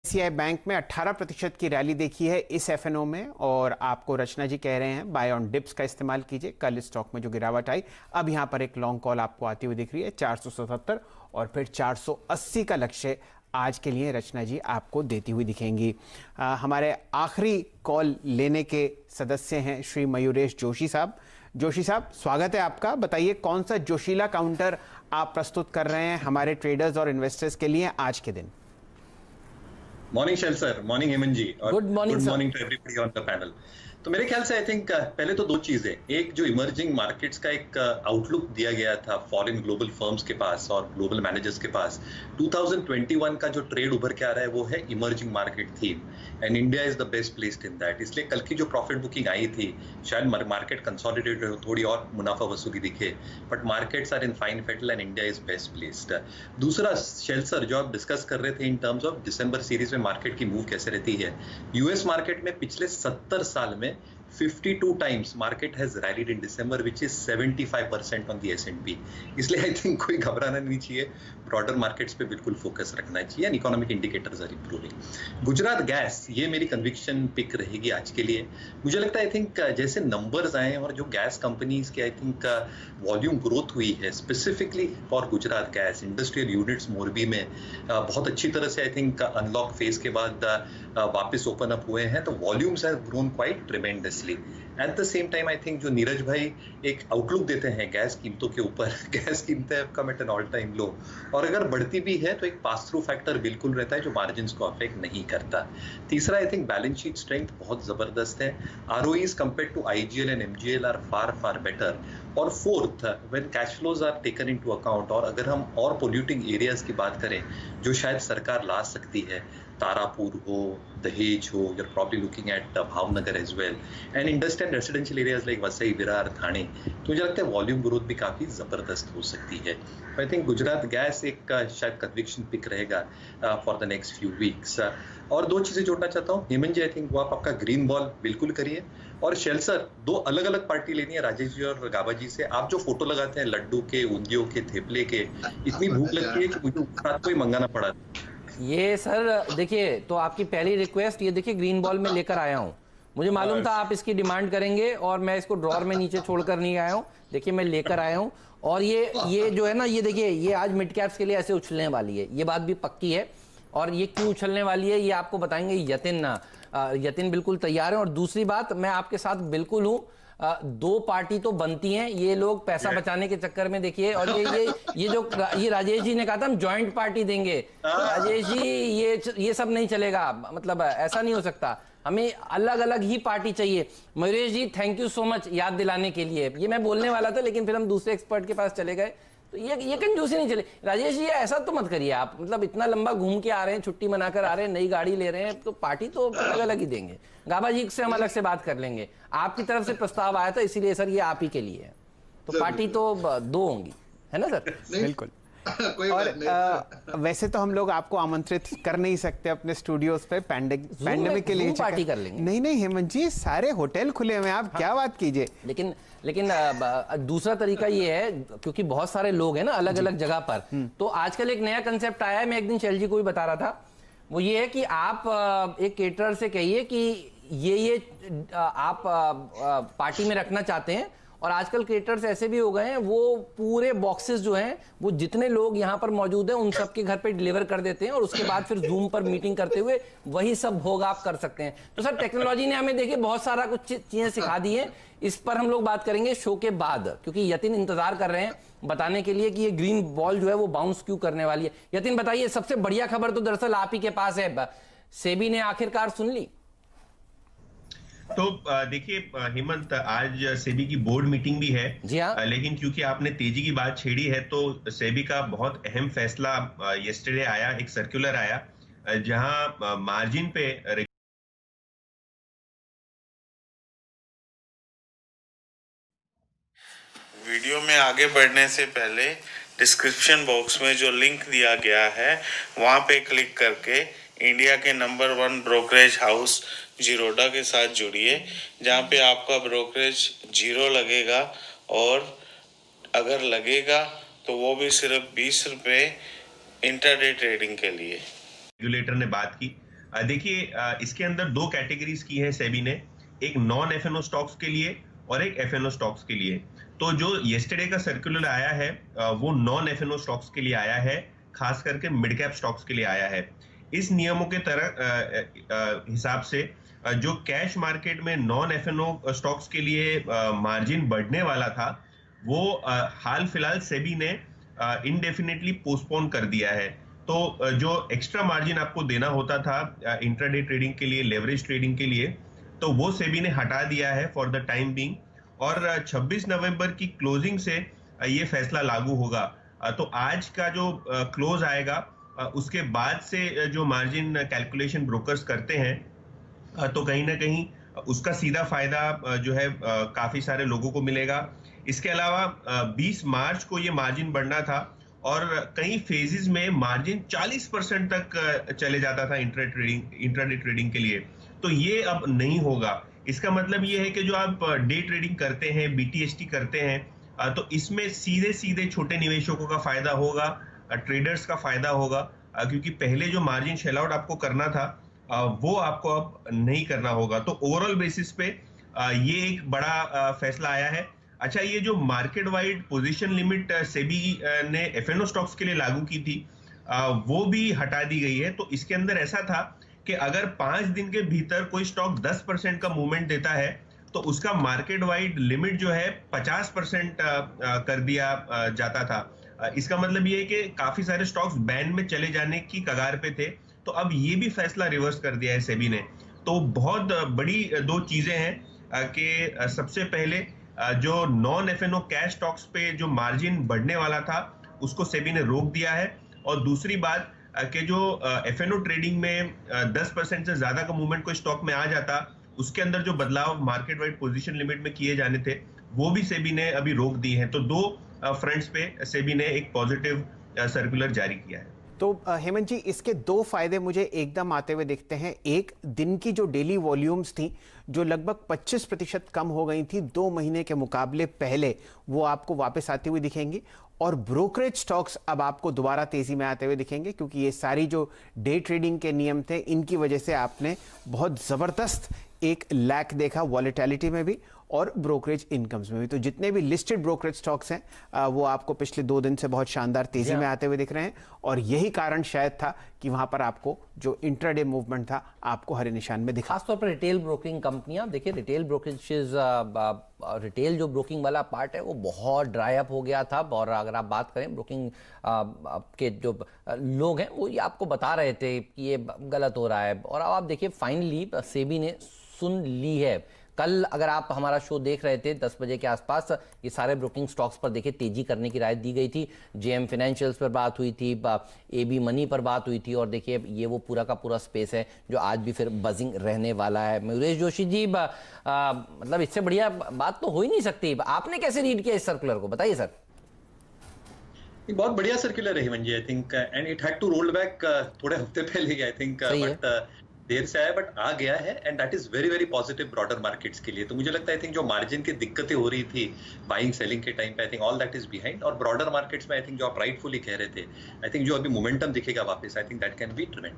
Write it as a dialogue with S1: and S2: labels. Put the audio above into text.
S1: ICI bank में 18% की rally देखी है इस एफएनओ में और आपको रचना जी कह रहे हैं बाय ऑन डिप्स का इस्तेमाल कीजिए। कल स्टॉक में जो गिरावट आई, अब यहां पर एक लॉन्ग कॉल आपको आती हुई दिख रही है 477 और फिर 480 का लक्ष्य आज के लिए रचना जी आपको देती हुई दिखेंगी। हमारे आखिरी कॉल लेने के सदस्य हैं श्री मयूरेश जोशी साहब। जोशी साहब, स्वागत है आपका। बताइए कौन सा जोशीला काउंटर आप प्रस्तुत कर रहे हैं हमारे ट्रेडर्स और इन्वेस्टर्स के लिए आज के दिन।
S2: Morning Shail sir, morning Hemant ji, और
S3: good morning
S2: to everybody on the panel. तो मेरे ख्याल से आई थिंक पहले तो दो चीजें, एक जो इमर्जिंग मार्केट्स का एक आउटलुक दिया गया था फॉरेन ग्लोबल फर्म्स के पास और ग्लोबल मैनेजर्स के पास, 2021 का जो ट्रेड उभर के आ रहा है वो है emerging market theme, and India is the best placed in that. इसलिए कल की जो प्रॉफिट बुकिंग आई थी, शायद मार्केट कंसोलिडेटेड हो, थोड़ी और मुनाफा वसूली दिखे, but markets are in fine fettle and India is best placed. दूसरा शैल सर, जो आप डिस्कस कर रहे थे in terms of December series में मार्केट की मूव कैसे रहती है, यूएस मार्केट में पिछले 70 साल में 52 times market has rallied in December, which is 75% on the S&P. इसलिए आई थिंक कोई घबराना नहीं चाहिए, ब्रॉडर मार्केट्स पे बिल्कुल फोकस रखना चाहिए and economic indicators are improving. Gujarat Gas, ये मेरी कन्विक्शन पिक रहेगी आज के लिए। मुझे लगता है आई थिंक जैसे नंबर्स आए और जो गैस कंपनीज के आई थिंक वॉल्यूम ग्रोथ हुई है specifically for Gujarat gas, industrial units Morbi में बहुत अच्छी तरह से आई थिंक अनलॉक फेज के बाद वापस ओपन अप हुए हैं, तो volumes have grown quite tremendously. At the same time I think जो नीरज भाई एक आउटलुक देते हैं गैस कीमतों के ऊपर, गैस कीमतें अब कम एट एन ऑल टाइम लो, और अगर बढ़ती भी है तो एक पास थ्रू फैक्टर बिल्कुल रहता है जो मार्जिन्स को अफेक्ट नहीं करता। तीसरा, I think balance sheet strength बहुत जबरदस्त है, ROEs compare to IGL and MGL are far far better. और fourth, when cash flows are taken into account, और अगर हम और पोल्यूटिंग एरियाज की बात करें जो शायद सरकार ला सकती है, तारापुर हो, दहेज हो, you're probably looking at Bhavnagar as well, and industrial residential areas like Vasai, Virar, थाने, तो मुझे लगता है वॉल्यूम ग्रोथ भी काफी जबरदस्त हो सकती है। आई थिंक गुजरात गैस एक शायद कन्विक्शन पिक रहेगा for the next few weeks. और दो चीजें जोड़ना चाहता हूँ हेमंत जी, आई थिंक वो आप आपका ग्रीन बॉल बिल्कुल करिए, और शैल सर, दो अलग अलग पार्टी लेनी है राजेश जी और गाबा जी से। आप जो फोटो लगाते हैं लड्डू के, ऊंधियों के, थेपले के, इतनी भूख लगती है कि मुझे रात को ही मंगाना पड़ा।
S3: ये सर देखिए, तो आपकी पहली रिक्वेस्ट ये देखिए ग्रीन बॉल में लेकर आया हूँ। मुझे मालूम था आप इसकी डिमांड करेंगे और मैं इसको ड्रॉर में नीचे छोड़कर नहीं आया हूँ। देखिए मैं लेकर आया हूँ, और ये जो है ना, ये देखिए ये आज मिड कैप्स के लिए ऐसे उछलने वाली है, ये बात भी पक्की है। और ये क्यों उछलने वाली है ये आपको बताएंगे यतिन बिल्कुल तैयार है। और दूसरी बात, मैं आपके साथ बिल्कुल हूँ, दो पार्टी तो बनती हैं ये लोग पैसा बचाने के चक्कर में। देखिए, और ये राजेश जी ने कहा था हम जॉइंट पार्टी देंगे। राजेश जी, ये सब नहीं चलेगा, मतलब ऐसा नहीं हो सकता, हमें अलग अलग ही पार्टी चाहिए। मयूरेश जी, थैंक यू सो मच याद दिलाने के लिए। ये मैं बोलने वाला था लेकिन फिर हम दूसरे एक्सपर्ट के पास चले गए, तो ये कंजूसी नहीं चले। राजेश जी, ऐसा तो मत करिए आप, मतलब इतना लंबा घूम के आ रहे हैं, छुट्टी मनाकर आ रहे हैं, नई गाड़ी ले रहे हैं, तो पार्टी तो अलग अलग ही देंगे। गाबा जी से हम अलग से बात कर लेंगे। आपकी तरफ से प्रस्ताव आया था, इसीलिए सर ये आप ही के लिए है, तो पार्टी तो दो होंगी, है ना सर?
S1: बिल्कुल। और वैसे तो हम लोग आपको आमंत्रित कर नहीं सकते अपने स्टूडियोज पे पैंडेमिक के लिए,
S3: पार्टी कर लेंगे।
S1: नहीं हेमंत जी, सारे होटल खुले हुए हैं, आप क्या बात कीजिए।
S3: लेकिन दूसरा तरीका ये है, क्योंकि बहुत सारे लोग हैं ना अलग अलग जगह पर, तो आजकल एक नया कंसेप्ट आया है, मैं एक दिन शैल जी को भी बता रहा था। वो ये है कि आप एक केटरर से कहिए कि ये आप पार्टी में रखना चाहते हैं, और आजकल क्रिएटर्स ऐसे भी हो गए हैं, वो पूरे बॉक्सेस जो हैं वो जितने लोग यहाँ पर मौजूद हैं उन सबके घर पे डिलीवर कर देते हैं, और उसके बाद फिर जूम पर मीटिंग करते हुए वही सब भोग आप कर सकते हैं। तो सर टेक्नोलॉजी ने हमें देखिए बहुत सारा कुछ चीजें सिखा दी हैं। इस पर हम लोग बात करेंगे शो के बाद, क्योंकि यतिन इंतजार कर रहे हैं बताने के लिए कि ये ग्रीन बॉल जो है वो बाउंस क्यों करने वाली है। यतिन बताइए, सबसे बढ़िया खबर तो दरअसल आप ही के पास है, सेबी ने आखिरकार सुन ली।
S4: तो देखिए हेमंत, आज सेबी की बोर्ड मीटिंग भी है
S3: जी हाँ,
S4: लेकिन क्योंकि आपने तेजी की बात छेड़ी है, तो सेबी का बहुत अहम फैसला यस्टरडे आया, एक सर्कुलर आया जहां मार्जिन पे
S5: वीडियो में आगे बढ़ने से पहले डिस्क्रिप्शन बॉक्स में जो लिंक दिया गया है वहां पे क्लिक करके इंडिया के नंबर 1 ब्रोकरेज हाउस जीरोडा के साथ जुड़िए, जहां पे आपका ब्रोकरेज 0 लगेगा, और अगर लगेगा तो वो भी सिर्फ 20 रुपये इंटरडे ट्रेडिंग के लिए।
S4: रेगुलेटर ने बात की देखिए इसके अंदर दो कैटेगरीज की है सेबी ने, एक नॉन एफएनओ स्टॉक्स के लिए और एक एफएनओ स्टॉक्स के लिए। तो जो यस्टरडे का सर्कुलर आया है वो नॉन एफएनओ स्टॉक्स के लिए आया है, खास करके मिड कैप स्टॉक्स के लिए आया है। इस नियमों के तरह हिसाब से जो कैश मार्केट में नॉन एफएनओ स्टॉक्स के लिए मार्जिन बढ़ने वाला था वो हाल फिलहाल सेबी ने इनडेफिनेटली पोस्टपोन कर दिया है। तो जो एक्स्ट्रा मार्जिन आपको देना होता था इंट्राडे ट्रेडिंग के लिए, लेवरेज ट्रेडिंग के लिए, तो वो सेबी ने हटा दिया है फॉर द टाइम बीइंग, और 26 नवंबर की क्लोजिंग से ये फैसला लागू होगा। तो आज का जो क्लोज आएगा उसके बाद से जो मार्जिन कैलकुलेशन ब्रोकर्स करते हैं तो कहीं ना कहीं उसका सीधा फायदा जो है काफी सारे लोगों को मिलेगा। इसके अलावा 20 मार्च को ये मार्जिन बढ़ना था और कई फेजेस में मार्जिन 40% तक चले जाता था इंट्राडे ट्रेडिंग के लिए, तो ये अब नहीं होगा। इसका मतलब ये है कि जो आप डे ट्रेडिंग करते हैं, बीटीएसटी करते हैं, तो इसमें सीधे सीधे छोटे निवेशकों का फायदा होगा, ट्रेडर्स का फायदा होगा, क्योंकि पहले जो मार्जिन शेल आउट आपको करना था वो आपको अब नहीं करना होगा। तो ओवरऑल बेसिस पे ये एक बड़ा फैसला आया है। अच्छा, ये जो market wide position limit SEBI ने एफएनओ स्टॉक्स के लिए लागू की थी वो भी हटा दी गई है। तो इसके अंदर ऐसा था कि अगर 5 दिन के भीतर कोई स्टॉक 10% का मूवमेंट देता है तो उसका मार्केट वाइड लिमिट जो है 50% कर दिया जाता था। इसका मतलब ये है कि काफी सारे स्टॉक्स बैन में चले जाने की कगार पे थे, तो अब ये भी फैसला रिवर्स कर दिया है सेबी ने। तो बहुत बड़ी दो चीजें हैं कि सबसे पहले जो नॉन एफएनओ कैश स्टॉक्स पे जो मार्जिन बढ़ने वाला था उसको सेबी ने रोक दिया है, और दूसरी बात कि जो एफएनओ ट्रेडिंग में 10% से ज्यादा का मूवमेंट कोई स्टॉक में आ जाता, उसके अंदर जो बदलाव मार्केट वाइड पोजीशन लिमिट में किए जाने थे वो भी सेबी ने अभी रोक दी है। तो दो फ्रंट्स पे सेबी ने एक पॉजिटिव सर्कुलर जारी किया है।
S1: तो हेमंत जी, इसके दो फायदे मुझे एकदम आते हुए दिखते हैं। एक, दिन की जो डेली वॉल्यूम्स थी जो लगभग 25% कम हो गई थी 2 महीने के मुकाबले पहले, वो आपको वापस आती हुई दिखेंगी, और ब्रोकरेज स्टॉक्स अब आपको दोबारा तेजी में आते हुए दिखेंगे, क्योंकि ये सारी जो डे ट्रेडिंग के नियम थे इनकी वजह से आपने बहुत जबरदस्त एक लैक देखा वॉलेटिलिटी में भी और ब्रोकरेज इनकम्स में भी। तो जितने भी लिस्टेड ब्रोकरेज स्टॉक्स हैं वो आपको पिछले 2 दिन से बहुत शानदार तेजी में आते हुए दिख रहे हैं, और यही कारण शायद था कि वहां पर आपको जो इंट्राडे मूवमेंट था आपको हरे निशान में दिखा।
S3: खासतौर पर रिटेल ब्रोकिंग कंपनियां, देखिए रिटेल ब्रोकरेज, रिटेल जो ब्रोकिंग वाला पार्ट है वो बहुत ड्राई अप हो गया था। और अगर आप बात करें ब्रोकिंग के जो लोग हैं वो ये आपको बता रहे थे कि ये गलत हो रहा है, और अब आप देखिए फाइनली सेबी ने सुन ली है। कल अगर आप हमारा शो देख रहे थे 10 बजे के आसपास, ये सारे ब्रोकिंग स्टॉक्स पर देखिए तेजी करने की राय दी गई थी। जेएम फाइनेंशियल्स पर बात हुई थी, एबी मनी पर बात हुई थी, और देखिए ये वो पूरा का पूरा स्पेस है जो आज भी फिर बजिंग रहने वाला है। मयूरेश जोशी जी, मतलब इससे बढ़िया बात तो हो ही नहीं सकती। आपने कैसे रीड किया इस सर्कुलर को, बताइए सर।
S2: बहुत बढ़िया सर्कुलर है Hemant ji, I think, and it had to roll back थोड़े हफ्ते पहले, आई थिंक, बट देर से आया बट आ गया है, and that is very very positive broader markets के लिए। तो मुझे लगता है आई थिंक जो मार्जिन की दिक्कतें हो रही थी बाइंग सेलिंग के टाइम पे, I think all that is behind, और ब्रॉडर मार्केट्स में आई थिंक जो आप राइटफुली कह रहे थे, आई थिंक जो अभी मोमेंटम दिखेगा वापस, I think that can be trend.